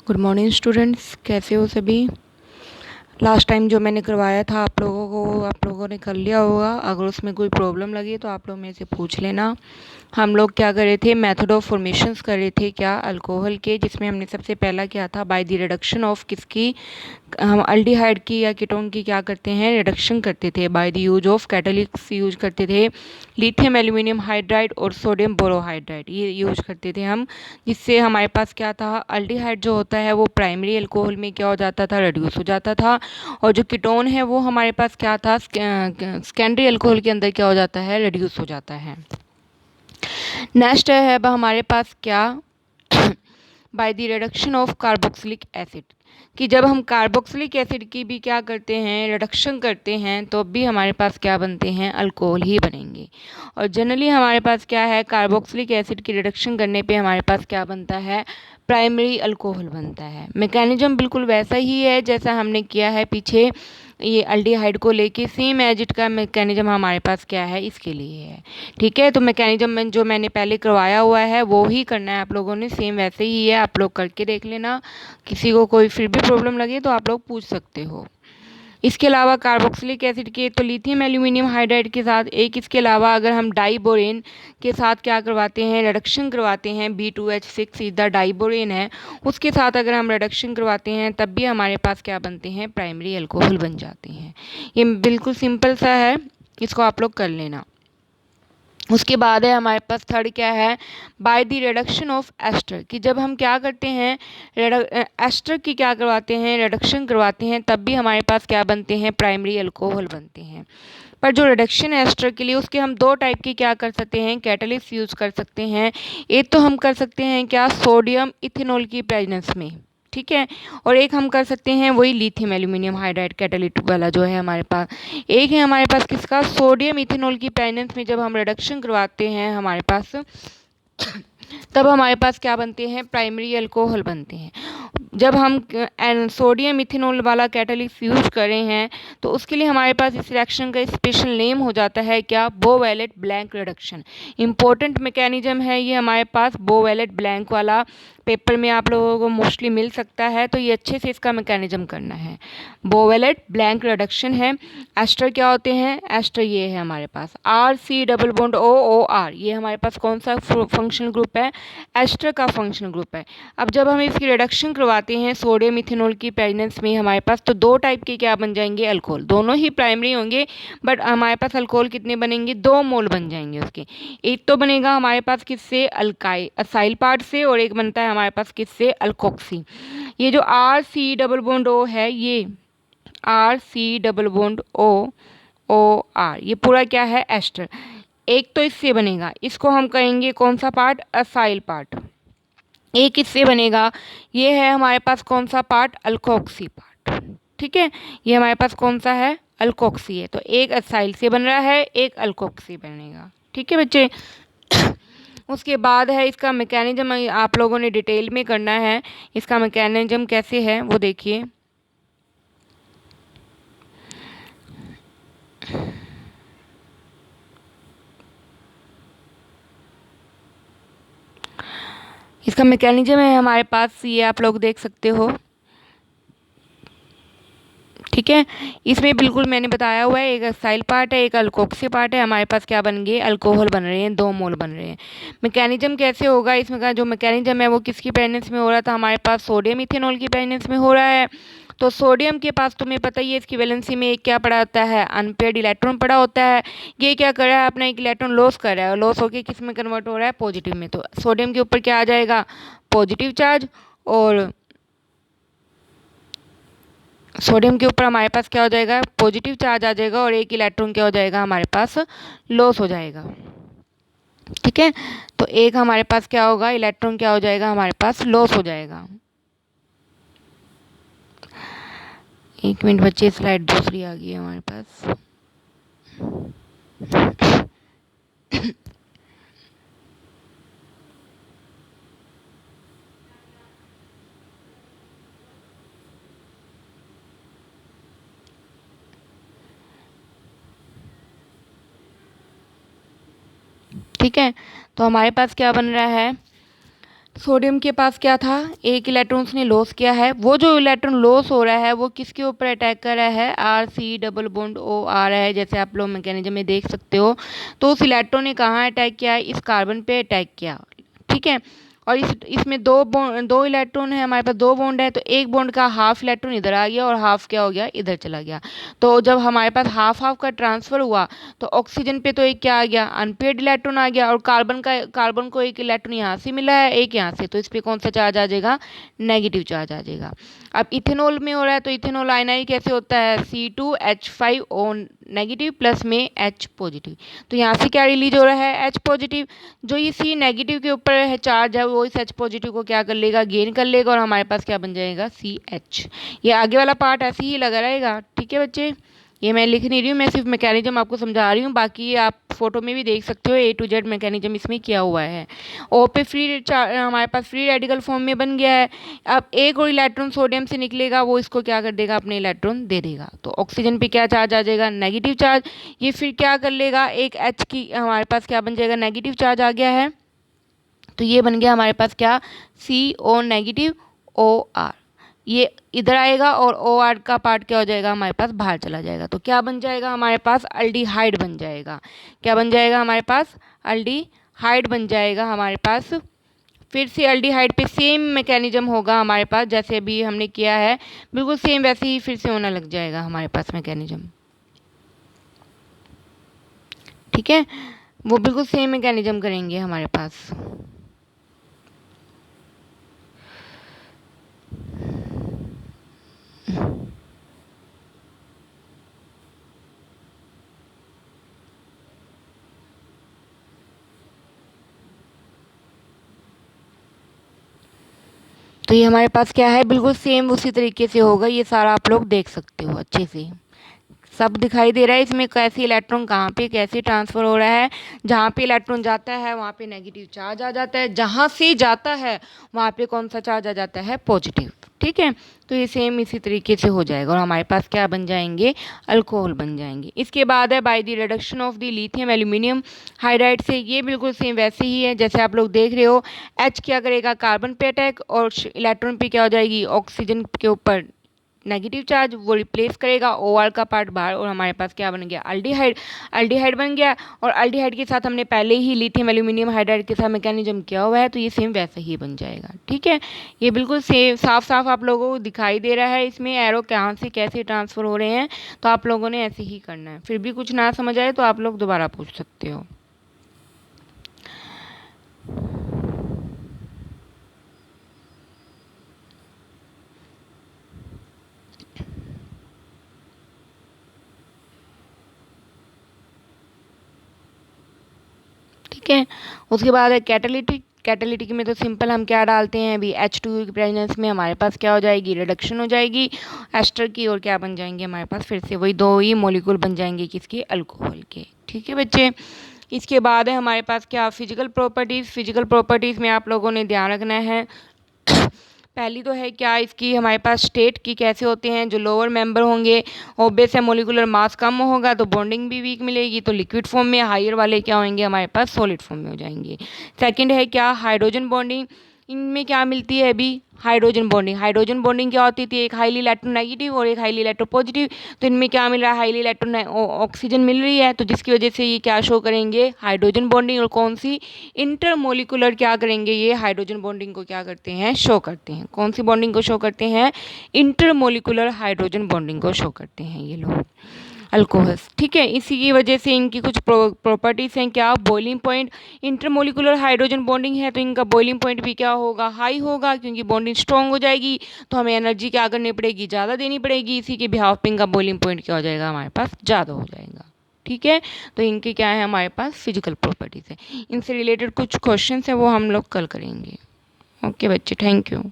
Good morning students, कैसे हो सभी। लास्ट टाइम जो मैंने करवाया था आप लोगों ने कर लिया होगा। अगर उसमें कोई प्रॉब्लम लगी तो आप लोग मेरे से पूछ लेना। हम लोग क्या कर रहे थे, मेथड ऑफ फॉर्मेशंस कर रहे थे क्या अल्कोहल के, जिसमें हमने सबसे पहला क्या था, बाय द रिडक्शन ऑफ किसकी, हम अल्डिहाइड की या कीटोन की क्या करते हैं, रिडक्शन करते थे by the use of catalytics use करते थे। लिथियम एल्यूमिनियम हाइड्राइड और सोडियम बोरोहाइड्राइड ये यूज करते थे हम, जिससे हमारे पास क्या था, अल्डिहाइड जो होता है वो प्राइमरी अल्कोहल में क्या हो जाता था, रिड्यूस हो जाता था। और जो कीटोन है वो हमारे पास क्या था, सेकेंडरी अल्कोहल के अंदर क्या हो जाता है, रिड्यूस हो जाता है। नेक्स्ट है अब हमारे पास क्या, bye the reduction of carboxylic acid, कि जब हम कार्बोक्सिलिक एसिड की भी क्या करते हैं, रिडक्शन करते हैं, तो भी हमारे पास क्या बनते हैं, अल्कोहल ही बनेंगे। और जनरली हमारे पास क्या है, कार्बोक्सिलिक एसिड की रिडक्शन करने पे हमारे पास क्या बनता है, प्राइमरी अल्कोहल बनता है। मैकेनिज्म बिल्कुल वैसा ही है जैसा हमने किया है पीछे ये अल्डिहाइड को लेके, सेम एज इट का मैकेनिज्म हमारे पास क्या है, इसके लिए है। ठीक है, तो मैकेनिज्म में जो मैंने पहले करवाया हुआ है वो ही करना है आप लोगों ने, सेम वैसे ही है, आप लोग करके देख लेना। किसी को कोई फिर भी प्रॉब्लम लगे तो आप लोग पूछ सकते हो। इसके अलावा कार्बोक्सिलिक एसिड के तो लिथियम एल्यूमिनियम हाइड्राइड के साथ एक, इसके अलावा अगर हम डाइबोरेन के साथ क्या करवाते हैं, रिडक्शन करवाते हैं, B2H6 सीधा डाइबोरेन है, उसके साथ अगर हम रिडक्शन करवाते हैं तब भी हमारे पास क्या बनते हैं, प्राइमरी अल्कोहल बन जाते हैं। ये बिल्कुल सिंपल सा है, इसको आप लोग कर लेना। उसके बाद है हमारे पास थर्ड क्या है, by the reduction of ester, कि जब हम क्या करते हैं, एस्टर की क्या करवाते हैं, रिडक्शन करवाते हैं, तब भी हमारे पास क्या बनते हैं, प्राइमरी अल्कोहल बनते हैं। पर जो रिडक्शन है एस्टर के लिए, उसके हम दो टाइप की क्या कर सकते हैं, कैटलिस्ट यूज़ कर सकते हैं। एक तो हम कर सकते हैं क्या, सोडियम इथेनॉल की प्रेजेंस में, ठीक है। और एक हम कर सकते हैं वही लिथियम एल्यूमिनियम हाइड्राइड कैटालिटिक वाला जो है हमारे पास। एक है हमारे पास किसका, सोडियम इथेनॉल की प्रेजेंस में जब हम रिडक्शन करवाते हैं हमारे पास, तब हमारे पास क्या बनते हैं, प्राइमरी अल्कोहल बनते हैं। जब हम सोडियम इथेनॉल वाला कैटालिस्ट यूज कर रहे हैं तो उसके लिए हमारे पास इस रिएक्शन का स्पेशल नेम हो जाता है क्या, बोवेलेट ब्लैंक रिडक्शन। इंपॉर्टेंट मैकेनिज्म है ये हमारे पास, बोवेलेट ब्लैंक वाला पेपर में आप लोगों को मोस्टली मिल सकता है, तो ये अच्छे से इसका मैकेनिज्म करना है। बोवेलेट ब्लैंक रिडक्शन है। एस्टर क्या होते हैं, एस्टर ये है हमारे पास RC डबल बॉन्ड OOR, ये हमारे पास कौन सा फंक्शनल ग्रुप है, एस्टर का फंक्शनल ग्रुप है। अब जब हम इसकी रिडक्शन करवाते हैं सोडियम इथेनॉल की प्रेजेंस में हमारे पास, तो दो टाइप के क्या बन जाएंगे, अल्कोहल, दोनों ही प्राइमरी होंगे, बट हमारे पास अल्कोहल कितने बनेंगे, 2 मोल बन जाएंगे उसके। एक तो बनेगा हमारे पास किससे, अल्काई असाइल पार्ट से, और एक बनता है हमारे पास किससे, अल्कोक्सी। ये जो RC डबल बॉन्ड O है, ये RC डबल बॉन्ड O ये पूरा क्या है, एस्टर। एक तो इससे बनेगा, इसको हम कहेंगे कौन सा पार्ट, असाइल पार्ट। एक इससे बनेगा, ये है हमारे पास कौन सा पार्ट, अल्कोक्सी पार्ट। ठीक है, ये हमारे पास कौन सा है, अल्कोक्सी है। तो एक असाइल से बन रहा है, एक अल्कोक्सी बनेगा। ठीक है बच्चे। उसके बाद है इसका मैकेनिज्म, आप लोगों ने डिटेल में करना है। इसका मैकेनिज्म कैसे है वो देखिए। इसका मैकेनिज्म है हमारे पास, ये आप लोग देख सकते हो। ठीक है, इसमें बिल्कुल मैंने बताया हुआ है, एक असाइल पार्ट है, एक अल्कोक्सी पार्ट है। हमारे पास क्या बन गए, अल्कोहल बन रहे हैं, 2 मोल बन रहे हैं। मैकेनिज्म कैसे होगा, इसमें का जो मैकेनिज्म है वो किसकी प्रेजेंस में हो रहा था, हमारे पास सोडियम इथेनॉल की प्रेजेंस में हो रहा है। तो सोडियम के पास तुम्हें पता ही है, इसकी वैलेंसी में एक क्या पड़ा होता है, अनपेयर्ड इलेक्ट्रॉन पड़ा होता है। ये क्या कर रहा है, अपना एक इलेक्ट्रॉन लॉस कर रहा है, और लॉस होकर किस में कन्वर्ट हो रहा है, पॉजिटिव में। तो सोडियम के ऊपर क्या आ जाएगा, पॉजिटिव चार्ज, और सोडियम के ऊपर हमारे पास क्या हो जाएगा, पॉजिटिव चार्ज आ जाएगा, और एक इलेक्ट्रॉन क्या हो जाएगा, हमारे पास लॉस हो जाएगा। ठीक है, तो एक हमारे पास क्या होगा, इलेक्ट्रॉन क्या हो जाएगा, हमारे पास लॉस हो जाएगा। एक मिनट बच्चे, स्लाइड दूसरी आ गई है हमारे पास। ठीक है, तो हमारे पास क्या बन रहा है, सोडियम के पास क्या था, एक इलेक्ट्रॉन उसने लॉस किया है। वो जो इलेक्ट्रॉन लॉस हो रहा है वो किसके ऊपर अटैक कर रहा है, R⁻C⁻O आ रहा है, जैसे आप लोग मैकेनिज्म में देख सकते हो। तो उस इलेक्ट्रॉन ने कहाँ अटैक किया, इस कार्बन पे अटैक किया, ठीक है। और इसमें दो इलेक्ट्रॉन है, हमारे पास दो बॉन्ड है, तो एक बॉन्ड का हाफ इलेक्ट्रॉन इधर आ गया और हाफ क्या हो गया, इधर चला गया। तो जब हमारे पास हाफ हाफ का ट्रांसफर हुआ तो ऑक्सीजन पे तो एक क्या आ गया, अनपेयर्ड इलेक्ट्रॉन आ गया, और कार्बन को एक इलेक्ट्रॉन यहाँ से मिला है, एक यहाँ से, तो इस पे कौन सा चार्ज आ जाएगा, नेगेटिव चार्ज आ जाएगा। अब इथेनॉल में हो रहा है, तो इथेनॉल आयनाइज कैसे होता है, C2H5O नेगेटिव प्लस में H पॉजिटिव। तो यहाँ से क्या रिलीज हो रहा है, H पॉजिटिव। जो ये C नेगेटिव के ऊपर है चार्ज है, वो इस H पॉजिटिव को क्या कर लेगा, गेन कर लेगा, और हमारे पास क्या बन जाएगा, CH। ये आगे वाला पार्ट ऐसे ही लगा रहेगा, ठीक है बच्चे। ये मैं लिख नहीं रही हूँ, मैं सिर्फ मैकेनिज्म आपको समझा रही हूँ, बाकी आप फोटो में भी देख सकते हो A to Z मैकेनिज्म इसमें किया हुआ है। O पे हमारे पास फ्री रेडिकल फॉर्म में बन गया है। अब एक और इलेक्ट्रॉन सोडियम से निकलेगा, वो इसको क्या कर देगा, अपने इलेक्ट्रॉन दे देगा, तो ऑक्सीजन पे क्या चार्ज आ जाएगा, नेगेटिव चार्ज। ये फिर क्या कर लेगा, एक H की हमारे पास क्या बन जाएगा, नेगेटिव चार्ज आ गया है, तो ये बन गया हमारे पास क्या, CO नेगेटिव OR। ये इधर आएगा और OR का पार्ट क्या हो जाएगा, हमारे पास बाहर चला जाएगा, तो क्या बन जाएगा, हमारे पास अल्डिहाइड बन जाएगा। क्या बन जाएगा, हमारे पास अल्डिहाइड बन जाएगा हमारे पास। फिर से अल्डिहाइड पे सेम मैकेनिज्म होगा हमारे पास, जैसे अभी हमने किया है, बिल्कुल सेम वैसे ही फिर से होने लग जाएगा हमारे पास मैकेनिज्म, ठीक है। वो बिल्कुल सेम मैकेनिज्म करेंगे हमारे पास। तो ये हमारे पास क्या है, बिल्कुल सेम उसी तरीके से होगा, ये सारा आप लोग देख सकते हो अच्छे से, सब दिखाई दे रहा है इसमें, कैसे इलेक्ट्रॉन कहाँ पे कैसे ट्रांसफ़र हो रहा है। जहाँ पे इलेक्ट्रॉन जाता है वहाँ पे नेगेटिव चार्ज आ जाता है, जहाँ से जाता है वहाँ पे कौन सा चार्ज आ जाता है, पॉजिटिव, ठीक है। तो ये सेम इसी तरीके से हो जाएगा, और हमारे पास क्या बन जाएंगे, अल्कोहल बन जाएंगे। इसके बाद है by the reduction of the lithium aluminium hydride से, ये बिल्कुल सेम वैसे ही है जैसे आप लोग देख रहे हो। H क्या करेगा, कार्बन पे अटैक, और इलेक्ट्रॉन पे क्या हो जाएगी, ऑक्सीजन के ऊपर नेगेटिव चार्ज, वो रिप्लेस करेगा OR का पार्ट बाहर, और हमारे पास क्या बन गया, अल्डिहाइड। अल्डिहाइड बन गया, और अल्डिहाइड के साथ हमने पहले ही लिथियम एल्यूमिनियम हाइड्राइड के साथ मैकेनिज्म किया हुआ है, तो ये सेम वैसा ही बन जाएगा, ठीक है। ये बिल्कुल सेम साफ साफ आप लोगों को दिखाई दे रहा है, इसमें एरो कहाँ से कैसे ट्रांसफ़र हो रहे हैं, तो आप लोगों ने ऐसे ही करना है। फिर भी कुछ ना समझ आए तो आप लोग दोबारा पूछ सकते हो। ठीक है, उसके बाद है कैटालिटिक। कैटालिटिक में तो सिंपल हम क्या डालते हैं, अभी H2 की प्रेजेंस में हमारे पास क्या हो जाएगी, रिडक्शन हो जाएगी एस्टर की, और क्या बन जाएंगे हमारे पास फिर से वही दो ही मॉलिक्यूल बन जाएंगे किसके, अल्कोहल के, ठीक है बच्चे। इसके बाद है हमारे पास क्या, फिजिकल प्रॉपर्टीज़। फिजिकल प्रॉपर्टीज़ में आप लोगों ने ध्यान रखना है पहली तो है क्या, इसकी हमारे पास स्टेट की कैसे होते हैं, जो लोअर मेंबर होंगे ऑब्वियस है मोलिकुलर मास कम होगा तो बॉन्डिंग भी वीक मिलेगी, तो लिक्विड फॉर्म में, हायर वाले क्या होंगे हमारे पास सॉलिड फॉर्म में हो जाएंगे। सेकंड है क्या, हाइड्रोजन बॉन्डिंग। इनमें क्या मिलती है अभी, हाइड्रोजन बॉन्डिंग। हाइड्रोजन बॉन्डिंग क्या होती थी, एक हाईली इलेक्ट्रोनेगेटिव और एक हाईली इलेक्ट्रोपॉजिटिव। तो इनमें क्या मिल रहा है, हाईली इलेक्ट्रो ऑक्सीजन मिल रही है, तो जिसकी वजह से ये क्या शो करेंगे, हाइड्रोजन बॉन्डिंग। और कौन सी, इंटरमोलिकुलर क्या करेंगे, ये हाइड्रोजन बॉन्डिंग को क्या करते हैं, शो करते हैं। कौन सी बॉन्डिंग को शो करते हैं, इंटरमोलिकुलर हाइड्रोजन बॉन्डिंग को शो करते हैं ये लोग अल्कोहल्स, ठीक है। इसी की वजह से इनकी कुछ प्रॉपर्टीज़ हैं क्या, boiling point. Intermolecular hydrogen bonding है तो इनका बॉइलिंग पॉइंट भी क्या होगा, हाई होगा, क्योंकि बॉन्डिंग स्ट्रॉन्ग हो जाएगी, तो हमें एनर्जी क्या करनी पड़ेगी, ज़्यादा देनी पड़ेगी। इसी के बिहाफ पे इनका बॉइलिंग पॉइंट क्या हो जाएगा, हमारे पास ज़्यादा हो जाएगा, ठीक है। तो इनके क्या है हमारे पास फिजिकल प्रॉपर्टीज़ है। इनसे रिलेटेड कुछ क्वेश्चन हैं वो हम लोग कल करेंगे। ओके बच्चे, थैंक यू।